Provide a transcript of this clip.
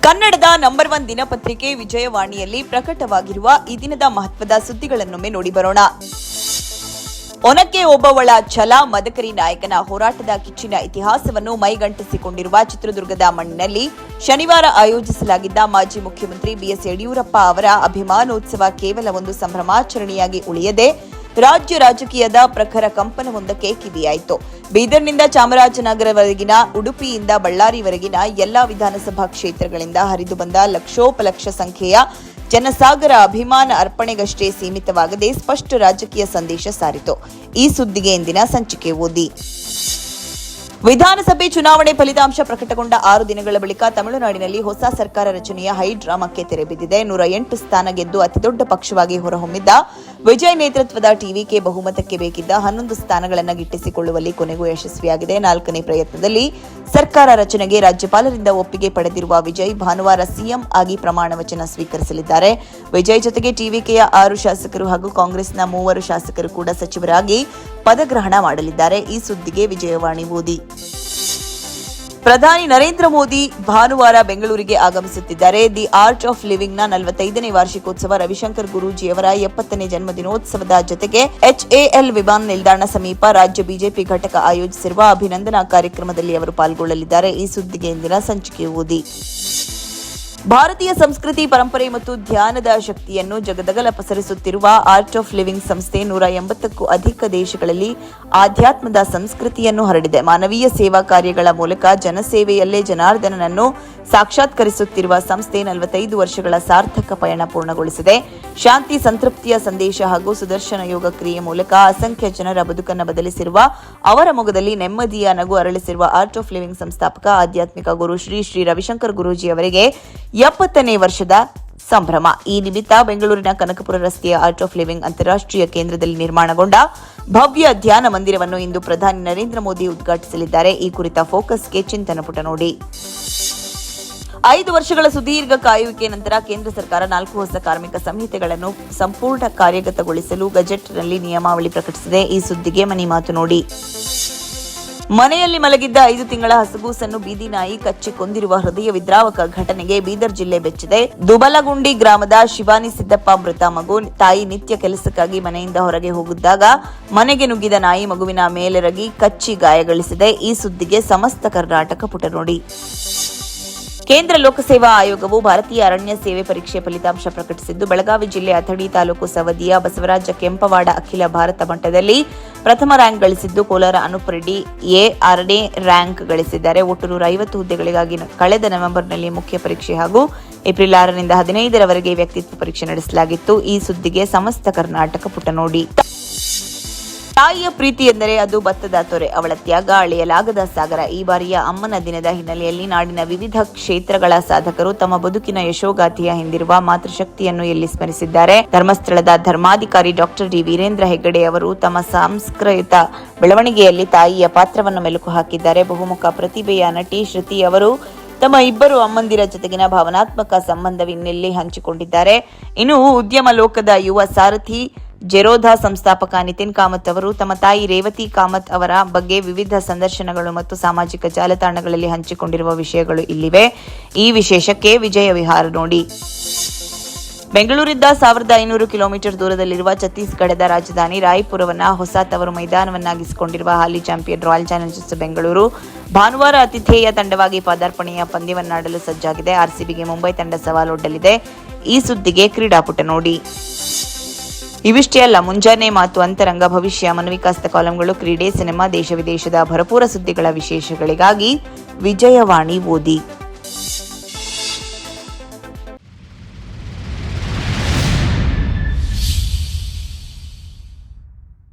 ಕನ್ನಡದ ನಂಬರ್ 1 ದಿನಪತ್ರಿಕೆ ವಿಜಯವಾಣಿಯಲ್ಲಿ ಪ್ರಕಟವಾಗಿರುವ ಈ ದಿನದ ಮಹತ್ವದ ಸುದ್ದಿಗಳನ್ನೊಮ್ಮೆ ನೋಡಿ ಬರೋಣ. ಒನಕೆ ಓಬವ್ವಳ ಛಲ ಮದಕರಿ ನಾಯಕನ ಹೋರಾಟದ ಕಿಚ್ಚಿನ ಇತಿಹಾಸವನ್ನು ಮೈಗಂಟಿಸಿಕೊಂಡಿರುವ ಚಿತ್ರದುರ್ಗದ ಮಣ್ಣಿನಲ್ಲಿ ಶನಿವಾರ ಆಯೋಜಿಸಲಾಗಿದ್ದ ಮಾಜಿ ಮುಖ್ಯಮಂತ್ರಿ ಬಿಎಸ್ ಯಡಿಯೂರಪ್ಪ ಅವರ ಅಭಿಮಾನೋತ್ಸವ ಕೇವಲ ಒಂದು ಸಂಭ್ರಮಾಚರಣೆಯಾಗಿ ಉಳಿಯದೆ ರಾಜ್ಯ ರಾಜಕೀಯದ ಪ್ರಖರ ಕಂಪನವೊಂದಕ್ಕೆ ಕಿವಿಯಾಯಿತು. ಬೀದರ್ನಿಂದ ಚಾಮರಾಜನಗರವರೆಗಿನ, ಉಡುಪಿಯಿಂದ ಬಳ್ಳಾರಿವರೆಗಿನ ಎಲ್ಲಾ ವಿಧಾನಸಭಾ ಕ್ಷೇತ್ರಗಳಿಂದ ಹರಿದು ಬಂದ ಲಕ್ಷೋಪಲಕ್ಷ ಸಂಖ್ಯೆಯ ಜನಸಾಗರ ಅಭಿಮಾನ ಅರ್ಪಣೆಗಷ್ಟೇ ಸೀಮಿತವಾಗದೆ ಸ್ಪಷ್ಟ ರಾಜಕೀಯ ಸಂದೇಶ ಸಾರಿತು. ಈ ಸುದ್ದಿಗೆ ಇಂದಿನ ಸಂಚಿಕೆ ಓದಿ. ವಿಧಾನಸಭೆ ಚುನಾವಣೆ ಫಲಿತಾಂಶ ಪ್ರಕಟಗೊಂಡ 6 ದಿನಗಳ ಬಳಿಕ ತಮಿಳುನಾಡಿನಲ್ಲಿ ಹೊಸ ಸರ್ಕಾರ ರಚನೆಯ ಹೈಡ್ರಾಮಾಕ್ಕೆ ತೆರೆ ಬಿದ್ದಿದೆ. 108 ಸ್ಥಾನ ಗೆದ್ದು ಅತಿದೊಡ್ಡ ಪಕ್ಷವಾಗಿ ಹೊರಹೊಮ್ಮಿದ್ದ ವಿಜಯ್ ನೇತೃತ್ವದ ಟಿವಿಕೆ ಬಹುಮತಕ್ಕೆ ಬೇಕಿದ್ದ 11 ಸ್ಥಾನಗಳನ್ನು ಗಿಟ್ಟಿಸಿಕೊಳ್ಳುವಲ್ಲಿ ಕೊನೆಗೂ ಯಶಸ್ವಿಯಾಗಿದೆ. 4ನೇ ಪ್ರಯತ್ನದಲ್ಲಿ ಸರ್ಕಾರ ರಚನೆಗೆ ರಾಜ್ಯಪಾಲರಿಂದ ಒಪ್ಪಿಗೆ ಪಡೆದಿರುವ ವಿಜಯ್ ಭಾನುವಾರ ಸಿಎಂ ಆಗಿ ಪ್ರಮಾಣ ವಚನ ಸ್ವೀಕರಿಸಲಿದ್ದಾರೆ. ವಿಜಯ್ ಜೊತೆಗೆ ಟಿವಿಕೆಯ 6 ಶಾಸಕರು ಹಾಗೂ ಕಾಂಗ್ರೆಸ್ನ 3 ಶಾಸಕರು ಕೂಡ ಸಚಿವರಾಗಿ ಪದಗ್ರಹಣ ಮಾಡಲಿದ್ದಾರೆ. ಈ ಸುದ್ದಿಗೆ ವಿಜಯವಾಣಿ ಓದಿ. ಪ್ರಧಾನಿ ನರೇಂದ್ರ ಮೋದಿ ಭಾನುವಾರ ಬೆಂಗಳೂರಿಗೆ ಆಗಮಿಸುತ್ತಿದ್ದಾರೆ. ದಿ ಆರ್ಟ್ ಆಫ್ ಲಿವಿಂಗ್ನ 45ನೇ ವಾರ್ಷಿಕೋತ್ಸವ, ರವಿಶಂಕರ್ ಗುರೂಜಿಯವರ 70ನೇ ಜನ್ಮದಿನೋತ್ಸವದ ಜೊತೆಗೆ HAL ವಿಮಾನ ನಿಲ್ದಾಣ ಸಮೀಪ ರಾಜ್ಯ ಬಿಜೆಪಿ ಘಟಕ ಆಯೋಜಿಸಿರುವ ಅಭಿನಂದನಾ ಕಾರ್ಯಕ್ರಮದಲ್ಲಿ ಅವರು ಪಾಲ್ಗೊಳ್ಳಲಿದ್ದಾರೆ. ಈ ಸುದ್ದಿಗೆ ಇಂದಿನ ಸಂಚಿಕೆ ಓದಿ. ಭಾರತೀಯ ಸಂಸ್ಕೃತಿ, ಪರಂಪರೆ ಮತ್ತು ಧ್ಯಾನದ ಶಕ್ತಿಯನ್ನು ಜಗದಗಲ ಪಸರಿಸುತ್ತಿರುವ ಆರ್ಟ್ ಆಫ್ ಲಿವಿಂಗ್ ಸಂಸ್ಥೆ 180ಕ್ಕೂ ಅಧಿಕ ದೇಶಗಳಲ್ಲಿ ಆಧ್ಯಾತ್ಮದ ಸಂಸ್ಕೃತಿಯನ್ನು ಹರಡಿದೆ. ಮಾನವೀಯ ಸೇವಾ ಕಾರ್ಯಗಳ ಮೂಲಕ ಜನಸೇವೆಯಲ್ಲೇ ಜನಾರ್ದನನನ್ನು ಸಾಕ್ಷಾತ್ಕರಿಸುತ್ತಿರುವ ಸಂಸ್ಥೆ 45 ವರ್ಷಗಳ ಸಾರ್ಥಕ ಪಯಣ ಪೂರ್ಣಗೊಳಿಸಿದೆ. ಶಾಂತಿ, ಸಂತೃಪ್ತಿಯ ಸಂದೇಶ ಹಾಗೂ ಸುದರ್ಶನ ಯೋಗ ಕ್ರಿಯೆ ಮೂಲಕ ಅಸಂಖ್ಯ ಜನರ ಬದುಕನ್ನು ಬದಲಿಸಿರುವ, ಅವರ ಮೊಗದಲ್ಲಿ ನೆಮ್ಮದಿಯ ನಗು ಅರಳಿಸಿರುವ ಆರ್ಟ್ ಆಫ್ ಲಿವಿಂಗ್ ಸಂಸ್ಥಾಪಕ ಆಧ್ಯಾತ್ಮಿಕ ಗುರು ಶ್ರೀ ರವಿಶಂಕರ್ ಗುರೂಜಿ ಅವರಿಗೆ 70ನೇ ವರ್ಷದ ಸಂಭ್ರಮ. ಈ ನಿಮಿತ್ತ ಬೆಂಗಳೂರಿನ ಕನಕಪುರ ರಸ್ತೆಯ ಆರ್ಟ್ ಆಫ್ ಲಿವಿಂಗ್ ಅಂತಾರಾಷ್ಟ್ರೀಯ ಕೇಂದ್ರದಲ್ಲಿ ನಿರ್ಮಾಣಗೊಂಡ ಭವ್ಯ ಧ್ಯಾನ ಮಂದಿರವನ್ನು ಇಂದು ಪ್ರಧಾನಿ ನರೇಂದ್ರ ಮೋದಿ ಉದ್ಘಾಟಿಸಲಿದ್ದಾರೆ. ಈ ಕುರಿತ ಫೋಕಸ್ಗೆ ಚಿಂತನ ಪುಟ ನೋಡಿ. 5 ವರ್ಷಗಳ ಸುದೀರ್ಘ ಕಾಯುವಿಕೆ ನಂತರ ಕೇಂದ್ರ ಸರ್ಕಾರ 4 ಹೊಸ ಕಾರ್ಮಿಕ ಸಂಹಿತೆಗಳನ್ನು ಸಂಪೂರ್ಣ ಕಾರ್ಯಗತಗೊಳಿಸಲು ಗೆಜೆಟ್ನಲ್ಲಿ ನಿಯಮಾವಳಿ ಪ್ರಕಟಿಸಿದೆ. ಈ ಸುದ್ದಿಗೆ ಮನಿ ಮಾತು ನೋಡಿ. ಮನೆಯಲ್ಲಿ ಮಲಗಿದ್ದ 5 ತಿಂಗಳ ಹಸುಗೂಸನ್ನು ಬೀದಿ ನಾಯಿ ಕಚ್ಚಿ ಕೊಂದಿರುವ ಹೃದಯ ವಿದ್ರಾವಕ ಘಟನೆಗೆ ಬೀದರ್ ಜಿಲ್ಲೆ ಬೆಚ್ಚಿದೆ. ದುಬಲಗುಂಡಿ ಗ್ರಾಮದ ಶಿವಾನಿ ಸಿದ್ದಪ್ಪ ಮೃತ ಮಗು. ತಾಯಿ ನಿತ್ಯ ಕೆಲಸಕ್ಕಾಗಿ ಮನೆಯಿಂದ ಹೊರಗೆ ಹೋಗಿದ್ದಾಗ ಮನೆಗೆ ನುಗ್ಗಿದ ನಾಯಿ ಮಗುವಿನ ಮೇಲೆರಗಿ ಕಚ್ಚಿ ಗಾಯಗೊಳಿಸಿದೆ. ಈ ಸುದ್ದಿಗೆ ಸಮಸ್ತ ಕರ್ನಾಟಕ ಪುಟ ನೋಡಿ. ಕೇಂದ್ರ ಲೋಕಸೇವಾ ಆಯೋಗವು ಭಾರತೀಯ ಅರಣ್ಯ ಸೇವೆ ಪರೀಕ್ಷೆ ಫಲಿತಾಂಶ ಪ್ರಕಟಿಸಿದ್ದು, ಬೆಳಗಾವಿ ಜಿಲ್ಲೆ ಅಥಣಿ ತಾಲೂಕು ಸವದಿಯ ಬಸವರಾಜ ಕೆಂಪವಾಡ ಅಖಿಲ ಭಾರತ ಮಟ್ಟದಲ್ಲಿ ಪ್ರಥಮ ರ್ಯಾಂಕ್ ಗಳಿಸಿದ್ದು, ಕೋಲಾರ ಅನೂಪ್ ರೆಡ್ಡಿ 6ನೇ ರ್ಯಾಂಕ್ ಗಳಿಸಿದ್ದಾರೆ. ಒಟ್ಟು 150 ಹುದ್ದೆಗಳಿಗಾಗಿ ಕಳೆದ ನವೆಂಬರ್ನಲ್ಲಿ ಮುಖ್ಯ ಪರೀಕ್ಷೆ ಹಾಗೂ ಏಪ್ರಿಲ್ 6ರಿಂದ 15ರವರೆಗೆ ವ್ಯಕ್ತಿತ್ವ ಪರೀಕ್ಷೆ ನಡೆಸಲಾಗಿತ್ತು. ಈ ಸುದ್ದಿಗೆ ಸಮಸ್ತ ಕರ್ನಾಟಕ ಪುಟ ನೋಡಿ. ತಾಯಿಯ ಪ್ರೀತಿ ಎಂದರೆ ಅದು ಭತ್ತದ ತೊರೆ, ಅವಳ ತ್ಯಾಗ ಅಳೆಯಲಾಗದ ಸಾಗರ. ಈ ಬಾರಿಯ ಅಮ್ಮನ ದಿನದ ಹಿನ್ನೆಲೆಯಲ್ಲಿ ನಾಡಿನ ವಿವಿಧ ಕ್ಷೇತ್ರಗಳ ಸಾಧಕರು ತಮ್ಮ ಬದುಕಿನ ಯಶೋಗಾಥೆಯ ಹಿಂದಿರುವ ಮಾತೃಶಕ್ತಿಯನ್ನು ಎಲ್ಲಿ ಸ್ಮರಿಸಿದ್ದಾರೆ. ಧರ್ಮಸ್ಥಳದ ಧರ್ಮಾಧಿಕಾರಿ ಡಾಕ್ಟರ್ ಡಿ ವೀರೇಂದ್ರ ಹೆಗ್ಗಡೆ ಅವರು ತಮ್ಮ ಸಾಂಸ್ಕೃತಿಕ ಬೆಳವಣಿಗೆಯಲ್ಲಿ ತಾಯಿಯ ಪಾತ್ರವನ್ನು ಮೆಲುಕು ಹಾಕಿದ್ದಾರೆ. ಬಹುಮುಖ ಪ್ರತಿಭೆಯ ನಟಿ ಶ್ರುತಿ ಅವರು ತಮ್ಮ 2 ಅಮ್ಮಂದಿರ ಜೊತೆಗಿನ ಭಾವನಾತ್ಮಕ ಸಂಬಂಧವನ್ನೆಲ್ಲಿ ಹಂಚಿಕೊಂಡಿದ್ದಾರೆ. ಇನ್ನು ಉದ್ಯಮ ಲೋಕದ ಯುವ ಸಾರಥಿ ಜೆರೋಧಾ ಸಂಸ್ಥಾಪಕ ನಿತಿನ್ ಕಾಮತ್ ಅವರು ತಮ್ಮ ತಾಯಿ ರೇವತಿ ಕಾಮತ್ ಅವರ ಬಗ್ಗೆ ವಿವಿಧ ಸಂದರ್ಶನಗಳು ಮತ್ತು ಸಾಮಾಜಿಕ ಜಾಲತಾಣಗಳಲ್ಲಿ ಹಂಚಿಕೊಂಡಿರುವ ವಿಷಯಗಳು ಇಲ್ಲಿವೆ. ಈ ವಿಶೇಷಕ್ಕೆ ವಿಜಯ ವಿಹಾರ ನೋಡಿ. ಬೆಂಗಳೂರಿಂದ 1500 ಕಿಲೋಮೀಟರ್ ದೂರದಲ್ಲಿರುವ ಛತ್ತೀಸ್ಗಢದ ರಾಜಧಾನಿ ರಾಯ್ಪುರವನ್ನು ಹೊಸ ತವರು ಮೈದಾನವನ್ನಾಗಿಸಿಕೊಂಡಿರುವ ಹಾಲಿ ಚಾಂಪಿಯನ್ ರಾಯಲ್ ಚಾಲೆಂಜರ್ಸ್ ಬೆಂಗಳೂರು ಭಾನುವಾರ ಆತಿಥೇಯ ತಂಡವಾಗಿ ಪದಾರ್ಪಣೆಯ ಪಂದ್ಯವನ್ನಾಡಲು ಸಜ್ಜಾಗಿದೆ. ಆರ್ಸಿಬಿಗೆ ಮುಂಬೈ ತಂಡ ಸವಾಲೊಡ್ಡಲಿದೆ. ಈ ಸುದ್ದಿಗೆ ಕ್ರೀಡಾಪುಟ ನೋಡಿ. ಇವಿಷ್ಟೇ ಅಲ್ಲ, ಮುಂಜಾನೆ ಮಾತು, ಅಂತರಂಗ, ಭವಿಷ್ಯ, ಮನವಿಕಾಸ್ತ ಕಾಲಂಗಳು, ಕ್ರೀಡೆ, ಸಿನಿಮಾ, ದೇಶ ವಿದೇಶದ ಭರಪೂರ ಸುದ್ದಿಗಳ ವಿಶೇಷಗಳಿಗಾಗಿ ವಿಜಯವಾಣಿ ಓದಿ.